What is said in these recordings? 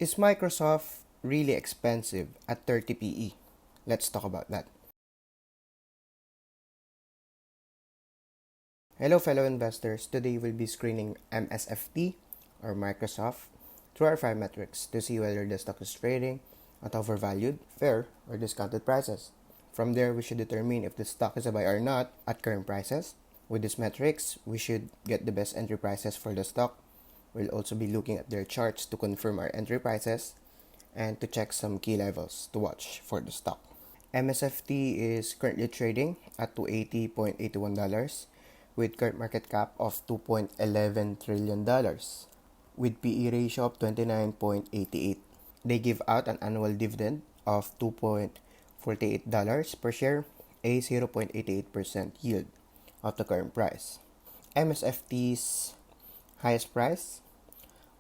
Is Microsoft really expensive at 30 PE? Let's talk about that. Hello, fellow investors. Today we'll be screening MSFT or Microsoft through our 5 metrics to see whether the stock is trading at overvalued, fair, or discounted prices. From there, we should determine if the stock is a buy or not at current prices. With these metrics, we should get the best entry prices for the stock. We'll also be looking at their charts to confirm our entry prices and to check some key levels to watch for the stock. MSFT is currently trading at $280.81 with current market cap of $2.11 trillion with PE ratio of 29.88. They give out an annual dividend of $2.48 per share, a 0.88% yield of the current price. MSFT's highest price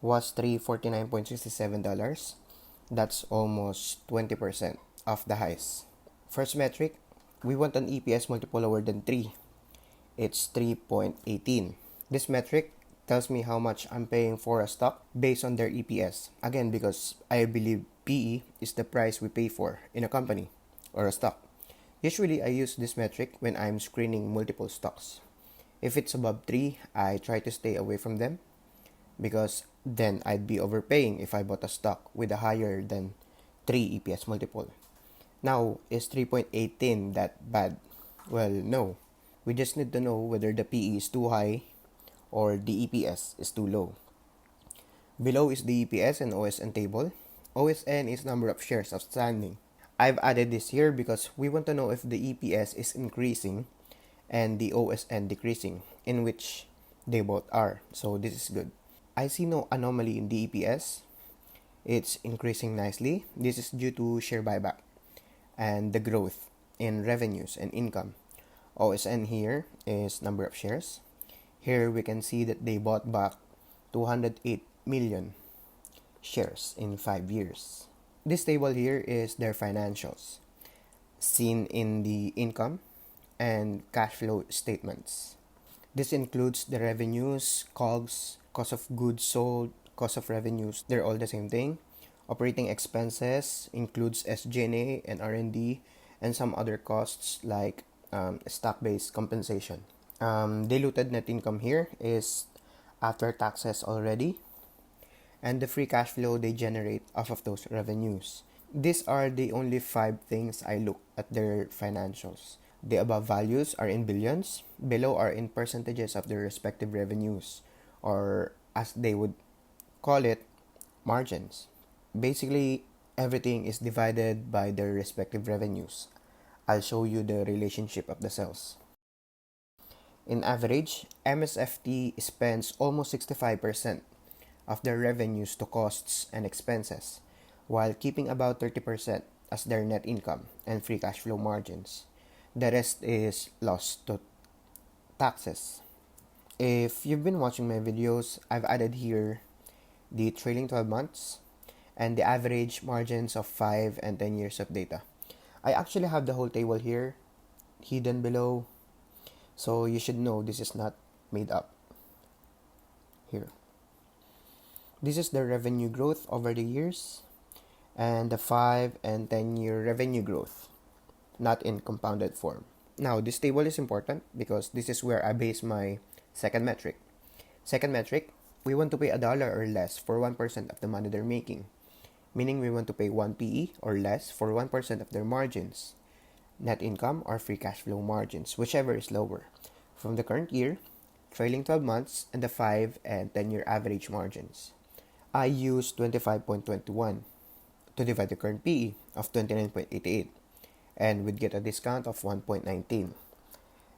was $349.67. That's almost 20% of the highs. First metric, we want an EPS multiple lower than 3. It's 3.18. This metric tells me how much I'm paying for a stock based on their EPS. Again, because I believe PE is the price we pay for in a company or a stock. Usually, I use this metric when I'm screening multiple stocks. If it's above 3, I try to stay away from them because then I'd be overpaying if I bought a stock with a higher than 3 EPS multiple. Now, is 3.18 that bad? Well, no. We just need to know whether the PE is too high or the EPS is too low. Below is the EPS and OSN table. OSN is number of shares outstanding. I've added this here because we want to know if the EPS is increasing and the OSN decreasing, in which they both are. So this is good. I see no anomaly in the EPS. It's increasing nicely. This is due to share buyback and the growth in revenues and income. OSN here is number of shares. Here we can see that they bought back 208 million shares in 5 years. This table here is their financials, seen in the income and cash flow statements. This includes the revenues, COGS, cost of goods sold, cost of revenues, they're all the same thing. Operating expenses includes SG&A and R&D and some other costs like stock-based compensation. Diluted net income here is after taxes already, and the free cash flow they generate off of those revenues. These are the only 5 things I look at their financials. The above values are in billions, below are in percentages of their respective revenues, or as they would call it, margins. Basically, everything is divided by their respective revenues. I'll show you the relationship of the cells. In average, MSFT spends almost 65% of their revenues to costs and expenses, while keeping about 30% as their net income and free cash flow margins. The rest is lost to taxes. If you've been watching my videos, I've added here the trailing 12 months and the average margins of 5 and 10 years of data. I actually have the whole table here, hidden below, so you should know this is not made up. Here. This is the revenue growth over the years and the 5 and 10 year revenue growth, not in compounded form. Now, this table is important because this is where I base my second metric. Second metric, we want to pay $1 or less for 1% of the money they're making, meaning we want to pay 1 PE or less for 1% of their margins, net income or free cash flow margins, whichever is lower, from the current year, trailing 12 months, and the 5 and 10 year average margins. I use 25.21 to divide the current PE of 29.88 and we'd get a discount of 1.19.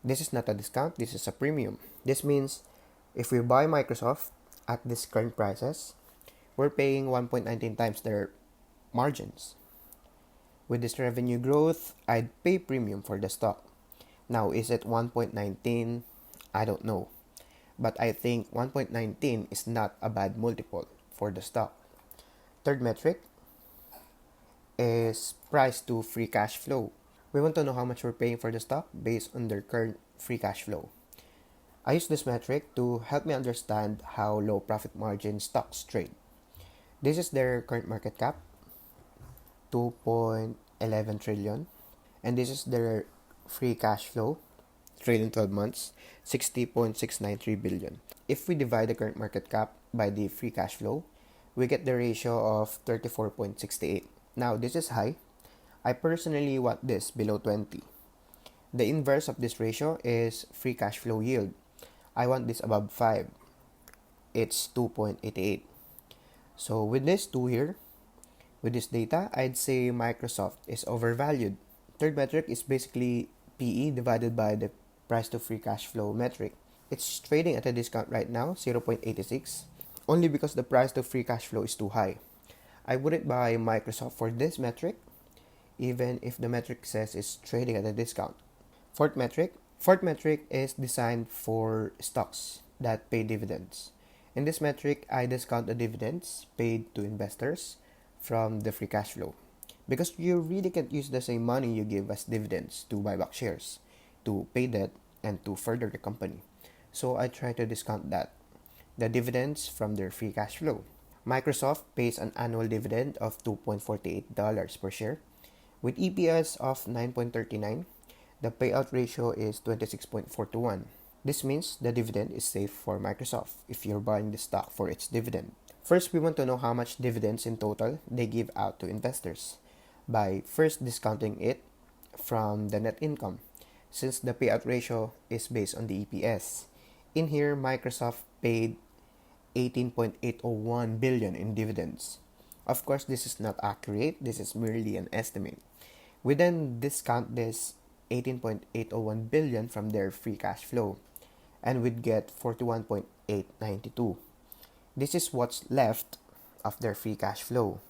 This is not a discount, this is a premium. This means if we buy Microsoft at this current prices, we're paying 1.19 times their margins. With this revenue growth, I'd pay premium for the stock. Now, is it 1.19? I don't know. But I think 1.19 is not a bad multiple for the stock. Third metric is price to free cash flow. We want to know how much we're paying for the stock based on their current free cash flow. I use this metric to help me understand how low profit margin stocks trade. This is their current market cap, 2.11 trillion. And this is their free cash flow, trailing 12 months, 60.693 billion. If we divide the current market cap by the free cash flow, we get the ratio of 34.68. Now, this is high. I personally want this below 20. The inverse of this ratio is free cash flow yield. I want this above 5. It's 2.88. So with this 2 here, with this data, I'd say Microsoft is overvalued. Third metric is basically PE divided by the price to free cash flow metric. It's trading at a discount right now, 0.86, only because the price to free cash flow is too high. I wouldn't buy Microsoft for this metric, even if the metric says it's trading at a discount. Fourth metric is designed for stocks that pay dividends. In this metric, I discount the dividends paid to investors from the free cash flow, because you really can't use the same money you give as dividends to buy back shares, to pay debt, and to further the company. So I try to discount the dividends from their free cash flow. Microsoft pays an annual dividend of $2.48 per share. With EPS of 9.39, the payout ratio is 26.4 to 1. This means the dividend is safe for Microsoft if you're buying the stock for its dividend. First, we want to know how much dividends in total they give out to investors by first discounting it from the net income, since the payout ratio is based on the EPS. In here, Microsoft paid 18.801 billion in dividends. Of course, this is not accurate. This is merely an estimate. We then discount this 18.801 billion from their free cash flow, and we'd get 41.892. This is what's left of their free cash flow.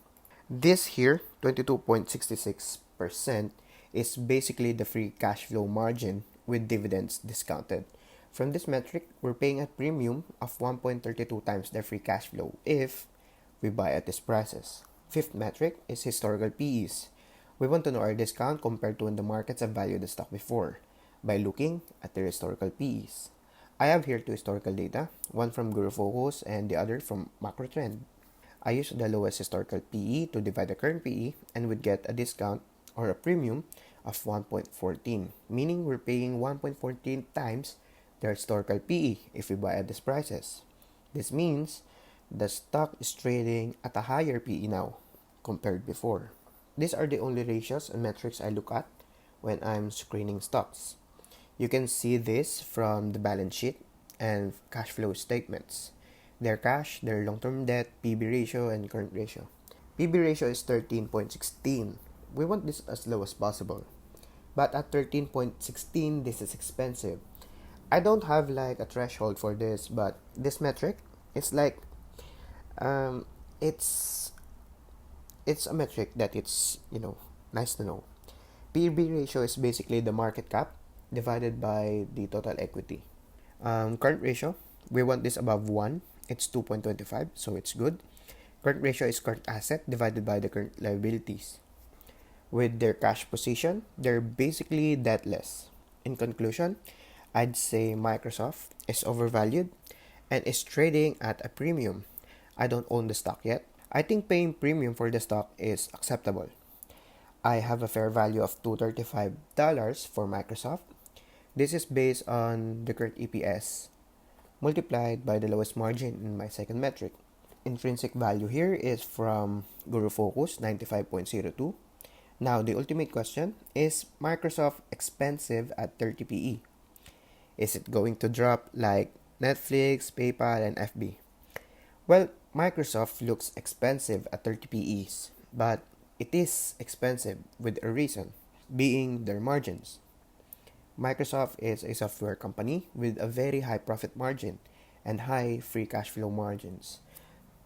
This here, 22.66%, is basically the free cash flow margin with dividends discounted. From this metric, we're paying a premium of 1.32 times their free cash flow if we buy at these prices. Fifth metric is historical PEs. We want to know our discount compared to when the markets have valued the stock before by looking at their historical PEs. I have here two historical data, one from Guru Focus and the other from Macro Trend. I use the lowest historical PE to divide the current PE and would get a discount or a premium of 1.14, meaning we're paying 1.14 times the historical PE if we buy at these prices. This means the stock is trading at a higher PE now compared before. These are the only ratios and metrics I look at when I'm screening stocks. You can see this from the balance sheet and cash flow statements. Their cash, their long-term debt, PB ratio, and current ratio. PB ratio is 13.16. We want this as low as possible. But at 13.16, this is expensive. I don't have like a threshold for this, but this metric, it's like, it's a metric that it's, nice to know. PB ratio is basically the market cap divided by the total equity. Current ratio, we want this above 1. It's 2.25, so it's good. Current ratio is current asset divided by the current liabilities. With their cash position, they're basically debtless. In conclusion, I'd say Microsoft is overvalued and is trading at a premium. I don't own the stock yet. I think paying premium for the stock is acceptable. I have a fair value of $235 for Microsoft. This is based on the current EPS multiplied by the lowest margin in my second metric. Intrinsic value here is from Guru Focus, 95.02. Now, the ultimate question, is Microsoft expensive at 30 PE? Is it going to drop like Netflix, PayPal, and FB? Well, Microsoft looks expensive at 30 PEs, but it is expensive with a reason, being their margins. Microsoft is a software company with a very high profit margin and high free cash flow margins.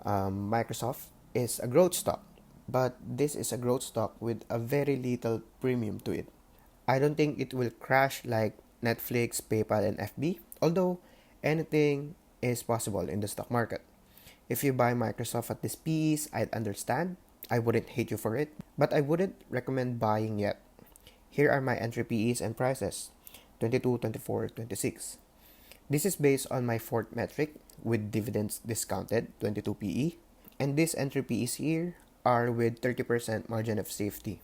Microsoft is a growth stock, but this is a growth stock with a very little premium to it. I don't think it will crash like Netflix, PayPal, and FB, although anything is possible in the stock market. If you buy Microsoft at this piece, I'd understand. I wouldn't hate you for it, but I wouldn't recommend buying yet. Here are my entry PEs and prices, 22, 24, 26. This is based on my fourth metric with dividends discounted, 22 PE. And these entry PEs here are with 30% margin of safety.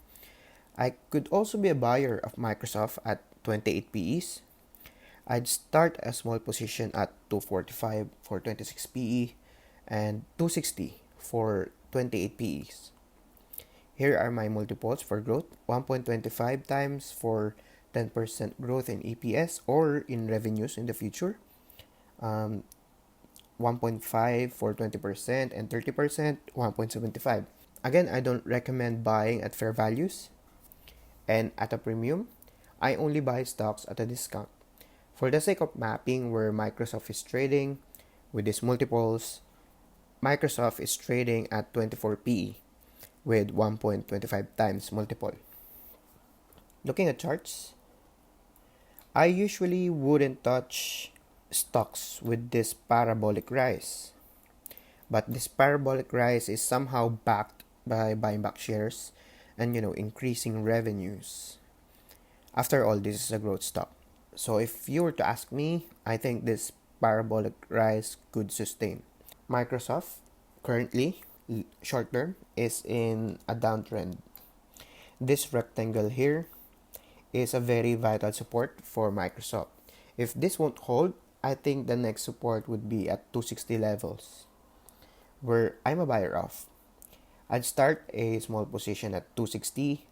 I could also be a buyer of Microsoft at 28 PEs. I'd start a small position at 245 for 26 PE and 260 for 28 PEs. Here are my multiples for growth: 1.25 times for 10% growth in EPS or in revenues in the future, 1.5 for 20% and 30%, 1.75. Again, I don't recommend buying at fair values and at a premium. I only buy stocks at a discount. For the sake of mapping where Microsoft is trading with these multiples, Microsoft is trading at 24 PE with 1.25 times multiple. Looking at charts, I usually wouldn't touch stocks with this parabolic rise. But this parabolic rise is somehow backed by buying back shares and increasing revenues. After all, this is a growth stock. So if you were to ask me, I think this parabolic rise could sustain. Microsoft currently short term is in a downtrend. This rectangle here is a very vital support for Microsoft. If this won't hold, I think the next support would be at 260 levels, where I'm a buyer of. I'd start a small position at 260,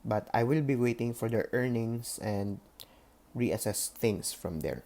but I will be waiting for their earnings and reassess things from there.